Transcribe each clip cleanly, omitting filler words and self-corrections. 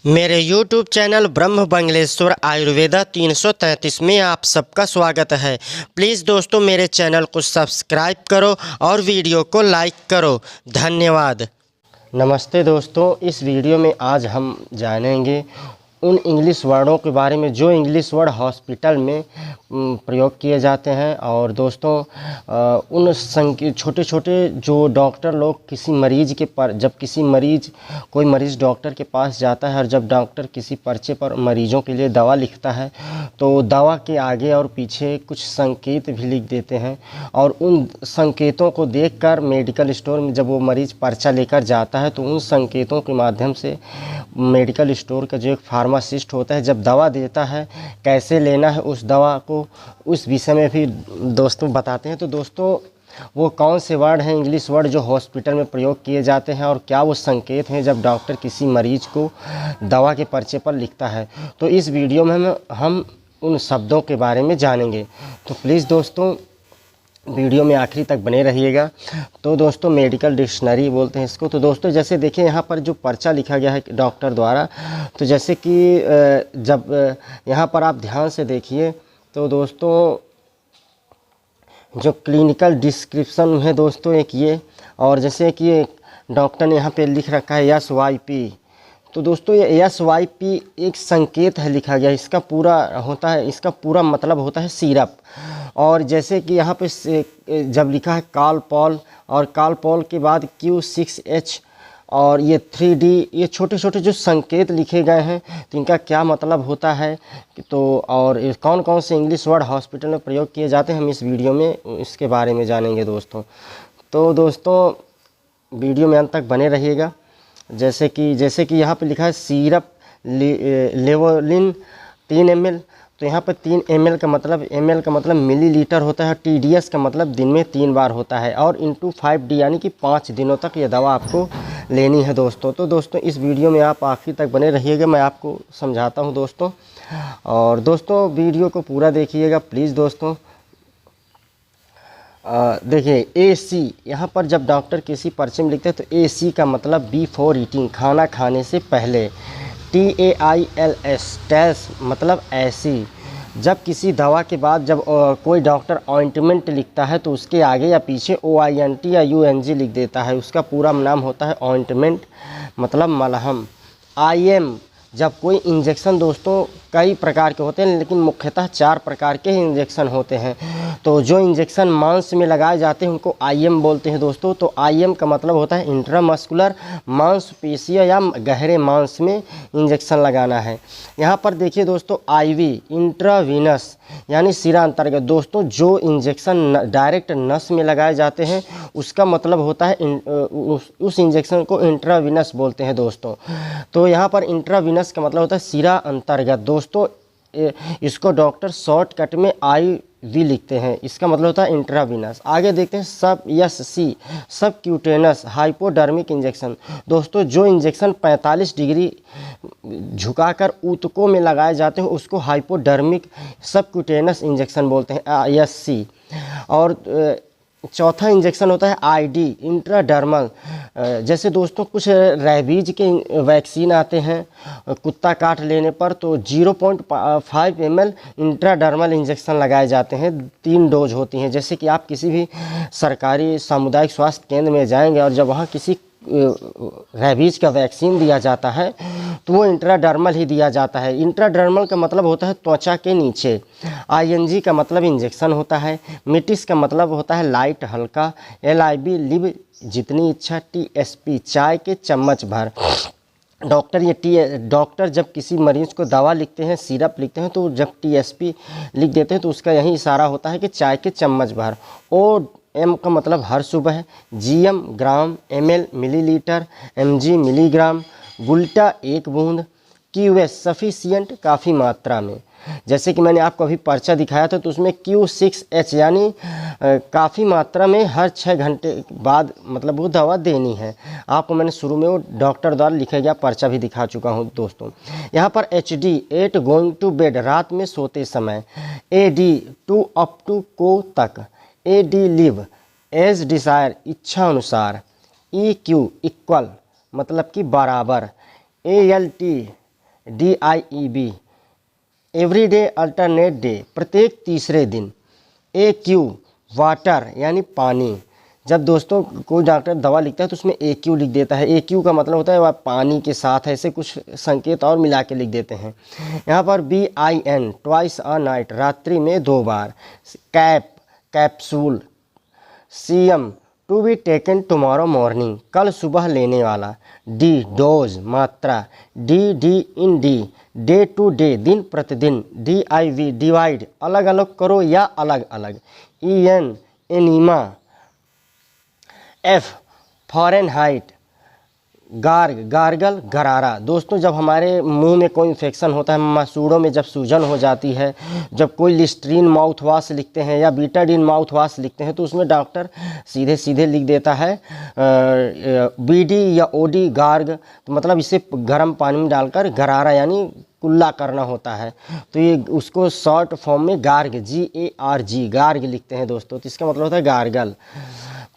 मेरे YouTube channel ब्रह्म बंगलेश्वर आयुर्वेदा 333 में आप सबका स्वागत है। प्लीज़ दोस्तों मेरे चैनल को सब्सक्राइब करो और वीडियो को लाइक करो। धन्यवाद। नमस्ते दोस्तों, इस वीडियो में आज हम जानेंगे उन इंग्लिश वर्डों के बारे में जो इंग्लिश वर्ड हॉस्पिटल में प्रयोग किए जाते हैं। और दोस्तों उन छोटे छोटे जो डॉक्टर लोग किसी मरीज़ के जब कोई मरीज़ डॉक्टर के पास जाता है और जब डॉक्टर किसी पर्चे पर मरीज़ों के लिए दवा लिखता है तो दवा के आगे और पीछे कुछ संकेत भी लिख देते हैं। और उन संकेतों को देखकर मेडिकल स्टोर में जब वो मरीज़ पर्चा लेकर जाता है तो उन संकेतों के माध्यम से मेडिकल स्टोर का जो एक फार्मासिस्ट होता है जब दवा देता है कैसे लेना है उस दवा को उस विषय में भी दोस्तों बताते हैं। तो दोस्तों वो कौन से वर्ड हैं इंग्लिश वर्ड जो हॉस्पिटल में प्रयोग किए जाते हैं और क्या वो संकेत हैं जब डॉक्टर किसी मरीज़ को दवा के पर्चे पर लिखता है, तो इस वीडियो में हम उन शब्दों के बारे में जानेंगे। तो प्लीज़ दोस्तों वीडियो में आखिरी तक बने रहिएगा। तो दोस्तों मेडिकल डिक्शनरी बोलते हैं इसको। तो दोस्तों जैसे देखिए यहाँ पर जो पर्चा लिखा गया है डॉक्टर द्वारा, तो जैसे कि जब यहाँ पर आप ध्यान से देखिए तो दोस्तों जो क्लिनिकल डिस्क्रिप्शन है दोस्तों एक ये, और जैसे कि डॉक्टर ने यहाँ पे लिख रखा है SYP। तो दोस्तों ये SYP एक संकेत है लिखा गया, इसका पूरा मतलब होता है सिरप। और जैसे कि यहाँ पे जब लिखा है कालपॉल और कालपॉल के बाद Q6H और ये 3D, ये छोटे छोटे जो संकेत लिखे गए हैं तो इनका क्या मतलब होता है, तो और कौन कौन से इंग्लिश वर्ड हॉस्पिटल में प्रयोग किए जाते हैं हम इस वीडियो में इसके बारे में जानेंगे दोस्तों। तो दोस्तों वीडियो में अंत तक बने रहिएगा। जैसे कि यहाँ पे लिखा है सिरप लेवोलिन 3 ml, तो यहाँ पर 3 ml का मतलब मिलीलीटर होता है। TDS का मतलब दिन में 3 बार होता है और इंटू 5D यानी कि 5 दिनों तक ये दवा आपको लेनी है दोस्तों। तो दोस्तों इस वीडियो में आप आखिर तक बने रहिएगा, मैं आपको समझाता हूँ दोस्तों। और दोस्तों वीडियो को पूरा देखिएगा प्लीज़ दोस्तों। देखिए AC, यहाँ पर जब डॉक्टर किसी पर्चे में लिखते हैं तो AC का मतलब बिफोर ईटिंग, खाना खाने से पहले। TAILS टेल्स मतलब ऐसी, जब किसी दवा के बाद जब कोई डॉक्टर ऑइंटमेंट लिखता है तो उसके आगे या पीछे OINT या UNG लिख देता है, उसका पूरा नाम होता है ऑइंटमेंट मतलब मलहम। IM, जब कोई इंजेक्शन दोस्तों कई प्रकार के होते हैं लेकिन मुख्यतः 4 प्रकार के ही इंजेक्शन होते हैं। तो जो इंजेक्शन मांस में लगाए जाते हैं उनको IM बोलते हैं दोस्तों। तो IM का मतलब होता है इंट्रामस्कुलर, मांसपेशीय या गहरे मांस में इंजेक्शन लगाना है। यहाँ पर देखिए दोस्तों IV इंट्रावीनस यानी सिरा अंतर्गत। दोस्तों जो इंजेक्शन डायरेक्ट नस में लगाए जाते हैं उसका मतलब होता है उस इंजेक्शन को इंट्रावीनस बोलते हैं दोस्तों। तो यहाँ पर इंट्रावीनस का मतलब होता है सिरा अंतर्गत दोस्तों। इसको डॉक्टर शॉर्टकट में IV लिखते हैं, इसका मतलब होता है इंट्रावीनस। आगे देखते हैं सब क्यूटेनस हाइपोडर्मिक इंजेक्शन। दोस्तों जो इंजेक्शन 45 डिग्री झुकाकर ऊतकों में लगाए जाते हैं उसको हाइपोडर्मिक सब क्यूटेनस इंजेक्शन बोलते हैं ISC। और चौथा इंजेक्शन होता है ID इंट्राडर्मल। जैसे दोस्तों कुछ रेबीज के वैक्सीन आते हैं कुत्ता काट लेने पर, तो 0.5 ml इंट्राडर्मल इंजेक्शन लगाए जाते हैं, 3 डोज होती हैं। जैसे कि आप किसी भी सरकारी सामुदायिक स्वास्थ्य केंद्र में जाएंगे और जब वहाँ किसी रेबीज का वैक्सीन दिया जाता है तो वो इंट्राडर्मल ही दिया जाता है। इंट्राडर्मल का मतलब होता है त्वचा के नीचे। ING का मतलब इंजेक्शन होता है। मिटिस का मतलब होता है लाइट हल्का। LIB लिव जितनी इच्छा। TSP चाय के चम्मच भर। डॉक्टर जब किसी मरीज़ को दवा लिखते हैं सिरप लिखते हैं तो जब TSP लिख देते हैं तो उसका यही इशारा होता है कि चाय के चम्मच भर। M का मतलब हर सुबह। GM ग्राम, ML मिलीलीटर, MG मिलीग्राम, गुल्टा 1 बूंद, QS सफिशिएंट काफ़ी मात्रा में। जैसे कि मैंने आपको अभी पर्चा दिखाया था तो उसमें Q6H यानी काफ़ी मात्रा में हर 6 घंटे बाद मतलब वो दवा देनी है। आपको मैंने शुरू में वो डॉक्टर द्वारा लिखा गया पर्चा भी दिखा चुका हूँ दोस्तों। यहाँ पर HD at going to bed रात में सोते समय। AD टू अप टू को तक। AD लिव एज डिज़ायर इच्छा अनुसार। EQ इक्वल मतलब कि बराबर। ALT DIEB every day alternate day प्रत्येक तीसरे दिन। AQ वाटर यानी पानी। जब दोस्तों कोई डॉक्टर दवा लिखता है तो उसमें AQ लिख देता है। AQ का मतलब होता है वह पानी के साथ ऐसे कुछ संकेत और मिला के लिख देते हैं। यहाँ पर BIN ट्वाइस अ नाइट रात्रि में 2 बार। Cap capsule. CM to be taken tomorrow morning कल सुबह लेने वाला। D डोज मात्रा। D in D day to day दिन प्रतिदिन। DIV डिवाइड अलग अलग करो या अलग अलग। EN enema. F Fahrenheit gargle गरारा। दोस्तों जब हमारे मुंह में कोई इन्फेक्शन होता है, मसूड़ों में जब सूजन हो जाती है, जब कोई लिस्ट्रीन माउथ वाश लिखते हैं या बीटाडीन माउथ वाश लिखते हैं तो उसमें डॉक्टर सीधे सीधे लिख देता है BD या OD गार्ग, तो मतलब इसे गर्म पानी में डालकर गरारा यानी कुल्ला करना होता है। तो ये उसको शॉर्ट फॉर्म में गार्ग GARG गार्ग लिखते हैं दोस्तों, तो इसका मतलब होता है गार्गल।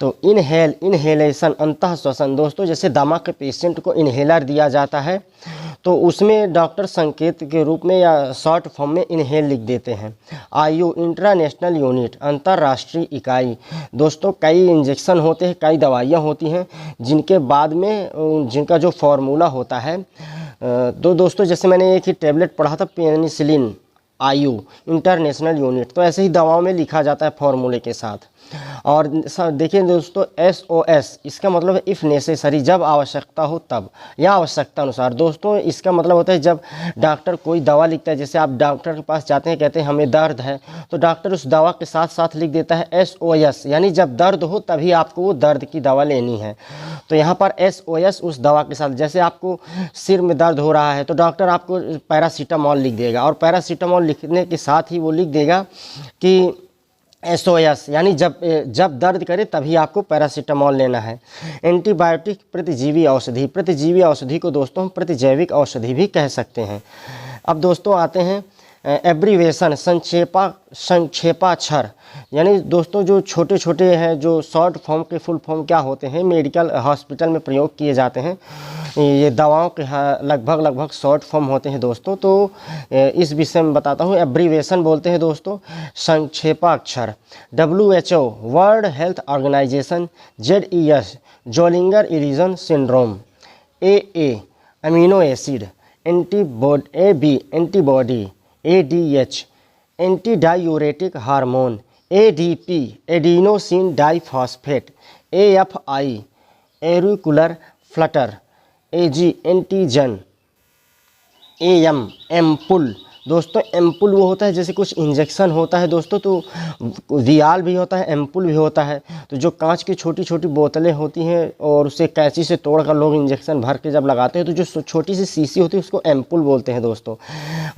तो इनहेलेशन अंतः श्वसन। दोस्तों जैसे दमा के पेशेंट को इनहेलर दिया जाता है तो उसमें डॉक्टर संकेत के रूप में या शॉर्ट फॉर्म में इनहेल लिख देते हैं। IU इंटरनेशनल यूनिट अंतर्राष्ट्रीय इकाई। दोस्तों कई इंजेक्शन होते हैं, कई दवाइयाँ होती हैं जिनके बाद में जिनका जो फार्मूला होता है, तो दोस्तों जैसे मैंने एक ही टैबलेट पढ़ा था पेनिसिलिन IU इंटरनेशनल यूनिट, तो ऐसे ही दवाओं में लिखा जाता है फॉर्मूले के साथ। और देखिए दोस्तों SOS इसका मतलब है इफ़ नेसेसरी जब आवश्यकता हो तब या आवश्यकता अनुसार। दोस्तों इसका मतलब होता है जब डॉक्टर कोई दवा लिखता है, जैसे आप डॉक्टर के पास जाते हैं, कहते हैं हमें दर्द है, तो डॉक्टर उस दवा के साथ साथ लिख देता है SOS यानी जब दर्द हो तभी आपको वो दर्द की दवा लेनी है। तो यहाँ पर SOS उस दवा के साथ, जैसे आपको सिर में दर्द हो रहा है तो डॉक्टर आपको पैरासीटामॉल लिख देगा, और पैरासीटामॉल लिखने के साथ ही वो लिख देगा कि SOS यानी जब दर्द करे तभी आपको पैरासीटामॉल लेना है। एंटीबायोटिक प्रतिजीवी औषधि। प्रतिजीवी औषधि को दोस्तों हम प्रतिजैविक औषधि भी कह सकते हैं। अब दोस्तों आते हैं एब्रीवेशन संक्षेपाक्षर, यानी दोस्तों जो छोटे छोटे हैं जो शॉर्ट फॉर्म के फुल फॉर्म क्या होते हैं, मेडिकल हॉस्पिटल में प्रयोग किए जाते हैं, ये दवाओं के लगभग शॉर्ट फॉर्म होते हैं दोस्तों। तो इस विषय में बताता हूँ। एब्रीवेशन बोलते हैं दोस्तों संक्षेपाक्षर। WHO world health organisation. ZES Zollinger Ellison syndrome. AA amino acid. AB antibody. ADH anti diuretic hormone. ADP adenosine diphosphate. AFI auricular flutter. AG antigen. AM ampoule. दोस्तों एम्पुल वो होता है जैसे कुछ इंजेक्शन होता है दोस्तों, तो वियाल भी होता है, एम्पुल भी होता है। तो जो कांच की छोटी छोटी बोतलें होती हैं और उसे कैंची से तोड़कर लोग इंजेक्शन भर के जब लगाते हैं तो जो छोटी सी शीशी होती है उसको एम्पुल बोलते हैं दोस्तों।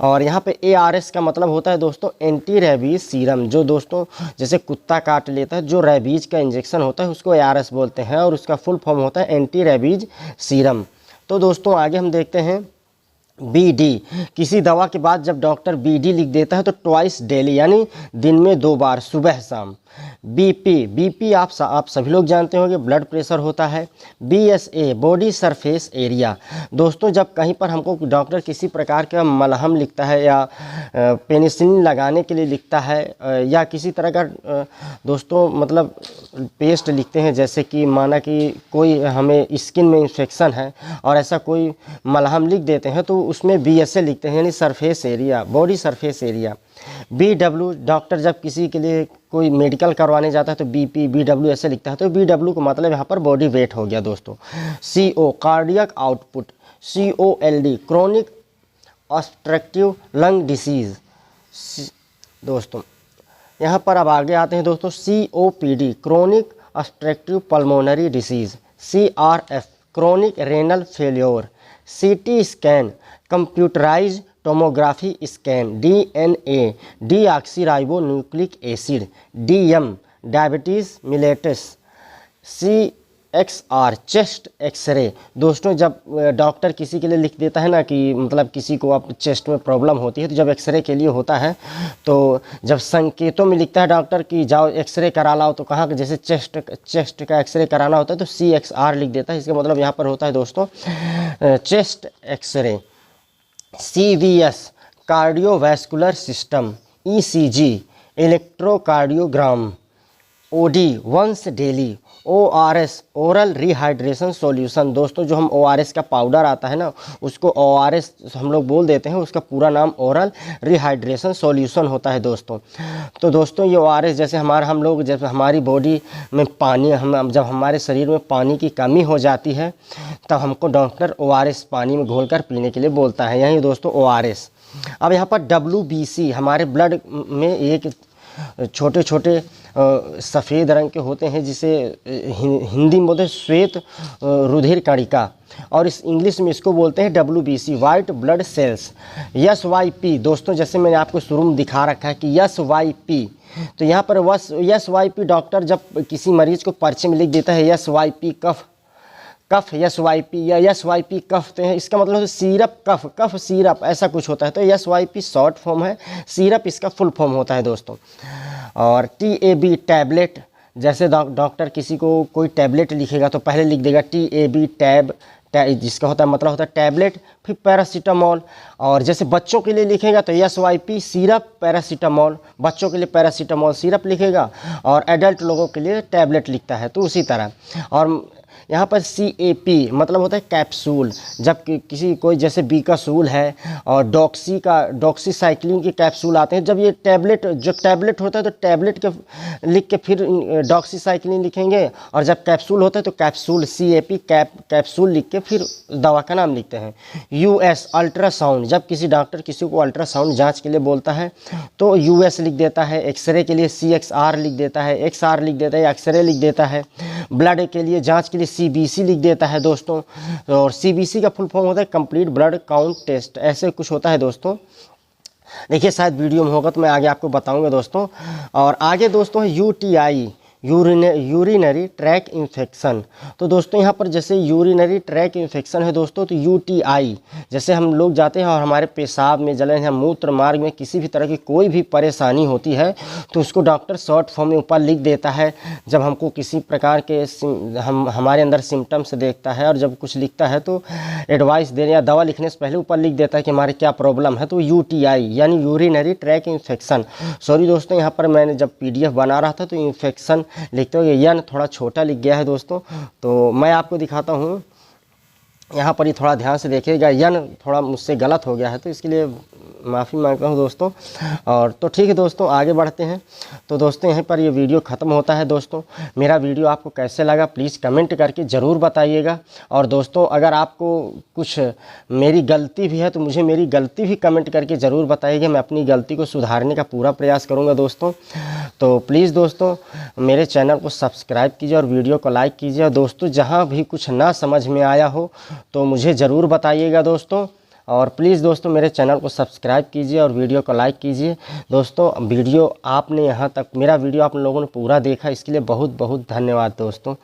और यहाँ पे ARS का मतलब होता है दोस्तों एंटी रेबीज सीरम। जो दोस्तों जैसे कुत्ता काट लेता है, जो रेबीज का इंजेक्शन होता है उसको ARS बोलते हैं, और उसका फुल फॉर्म होता है एंटी रेबीज सीरम। तो दोस्तों आगे हम देखते हैं BD। किसी दवा के बाद जब डॉक्टर BD लिख देता है तो ट्वाइस डेली यानी दिन में 2 बार, सुबह शाम। BP आप सभी लोग जानते होंगे ब्लड प्रेशर होता है। BSA body surface area. दोस्तों जब कहीं पर हमको डॉक्टर किसी प्रकार का मलहम लिखता है या पेनिसिलिन लगाने के लिए लिखता है या किसी तरह का दोस्तों मतलब पेस्ट लिखते हैं, जैसे कि माना कि कोई हमें स्किन में इन्फेक्शन है और ऐसा कोई मलहम लिख देते हैं तो उसमें BSA लिखते हैं यानी surface area, body surface area. BW doctor जब किसी के लिए कोई मेडिकल करवाने जाता है तो BW ऐसे लिखता है, तो BW का मतलब यहाँ पर बॉडी वेट हो गया दोस्तों। CO cardiac output. COLD chronic obstructive lung disease. दोस्तों यहाँ पर अब आगे आते हैं दोस्तों COPD chronic obstructive pulmonary disease. CRF chronic renal failure. CT scan computerise tomography scan. DNA deoxyribonucleic acid. DM diabetes mellitus. CXR chest x ray. दोस्तों जब डॉक्टर किसी के लिए लिख देता है ना कि मतलब किसी को अब चेस्ट में प्रॉब्लम होती है तो जब एक्सरे के लिए होता है तो जब संकेतों में लिखता है डॉक्टर कि जाओ एक्सरे करा लाओ, तो कहाँ जैसे चेस्ट का एक्सरे कराना होता है तो CXR लिख देता है। इसका मतलब यहाँ पर होता है दोस्तों chest x ray. CVS cardiovascular system, ECG electrocardiogram, OD once daily, ORS oral rehydration solution. दोस्तों जो हम ORS का पाउडर आता है ना, उसको ORS हम लोग बोल देते हैं, उसका पूरा नाम ओरल रिहाइड्रेशन सॉल्यूशन होता है दोस्तों। तो दोस्तों ये ORS जैसे हम लोग जब हमारी बॉडी में पानी जब हमारे शरीर में पानी की कमी हो जाती है तब हमको डॉक्टर ORS पानी में घोलकर पीने के लिए बोलता है, यही दोस्तों ORS। अब यहाँ पर WBC हमारे ब्लड में एक छोटे छोटे सफ़ेद रंग के होते हैं, जिसे हिंदी में बोलते हैं श्वेत रुधिर कणिका, और इस इंग्लिश में इसको बोलते हैं WBC white blood cells. SYP दोस्तों जैसे मैंने आपको शुरू में दिखा रखा है कि SYP, तो यहाँ पर SYP डॉक्टर जब किसी मरीज को पर्चे में लिख देता है SYP कफ SYP या SYP कफ, तो इसका मतलब है सीरप कफ सीरप ऐसा कुछ होता है। तो SYP शॉर्ट फॉर्म है, सीरप इसका फुल फॉर्म होता है दोस्तों। और TAB टैबलेट, जैसे डॉक्टर किसी को कोई टैबलेट लिखेगा तो पहले लिख देगा TAB टैब, जिसका मतलब होता है टैबलेट, फिर पैरासीटामोल। और जैसे बच्चों के लिए लिखेगा तो SYP सिरप पैरासीटामोल, बच्चों के लिए पैरासीटामोल सिरप लिखेगा, और एडल्ट लोगों के लिए टैबलेट लिखता है, तो उसी तरह। और यहाँ पर CAP मतलब होता है कैप्सूल, जब किसी कोई जैसे बीकासूल है और डॉक्सीसाइक्लिन के कैप्सूल आते हैं, जब ये टैबलेट होता है तो टैबलेट के लिख के फिर डॉक्सीसाइक्लिन लिखेंगे, और जब कैप्सूल होता है तो कैप्सूल CAP कैप्सूल लिख के फिर दवा का नाम लिखते हैं। US अल्ट्रासाउंड, जब किसी डॉक्टर किसी को अल्ट्रासाउंड जाँच के लिए बोलता है तो US लिख देता है। एक्सरे के लिए CXR लिख देता है, XR लिख देता है, एक्सरे लिख देता है। ब्लड के लिए जांच के लिए CBC लिख देता है दोस्तों, और CBC का फुल फॉर्म होता है कंप्लीट ब्लड काउंट टेस्ट, ऐसे कुछ होता है दोस्तों। देखिए शायद वीडियो में होगा तो मैं आगे आपको बताऊंगा दोस्तों। और आगे दोस्तों है UTI यूरिनरी ट्रैक इन्फेक्शन। तो दोस्तों यहाँ पर जैसे यूरिनरी ट्रैक इन्फेक्शन है दोस्तों, तो UTI जैसे हम लोग जाते हैं और हमारे पेशाब में जलन या मूत्र मार्ग में किसी भी तरह की कोई भी परेशानी होती है तो उसको डॉक्टर शॉर्ट फॉर्म में ऊपर लिख देता है। जब हमको किसी प्रकार के हमारे अंदर सिम्टम्स देखता है और जब कुछ लिखता है तो एडवाइस देने या दवा लिखने से पहले ऊपर लिख देता है कि हमारे क्या प्रॉब्लम है, तो UTI यानी यूरिनरी ट्रैक इन्फेक्शन। सॉरी दोस्तों यहाँ पर मैंने जब PDF बना रहा था तो इन्फेक्शन लिखते हुए यन थोड़ा छोटा लिख गया है दोस्तों, तो मैं आपको दिखाता हूँ। यहाँ पर ही थोड़ा ध्यान से देखिएगा, यन थोड़ा मुझसे गलत हो गया है तो इसके लिए माफ़ी मांगता हूँ दोस्तों। और तो ठीक है दोस्तों, आगे बढ़ते हैं। तो दोस्तों यहीं पर ये वीडियो ख़त्म होता है दोस्तों। मेरा वीडियो आपको कैसे लगा प्लीज़ कमेंट करके ज़रूर बताइएगा। और दोस्तों अगर आपको कुछ मेरी गलती भी है तो मुझे मेरी गलती भी कमेंट करके ज़रूर बताइएगा, मैं अपनी गलती को सुधारने का पूरा प्रयास करूँगा दोस्तों। तो प्लीज़ दोस्तों मेरे चैनल को सब्सक्राइब कीजिए और वीडियो को लाइक कीजिए। और दोस्तों जहाँ भी कुछ ना समझ में आया हो तो मुझे ज़रूर बताइएगा दोस्तों। और प्लीज़ दोस्तों मेरे चैनल को सब्सक्राइब कीजिए और वीडियो को लाइक कीजिए। दोस्तों मेरा वीडियो आप लोगों ने पूरा देखा, इसके लिए बहुत बहुत धन्यवाद दोस्तों।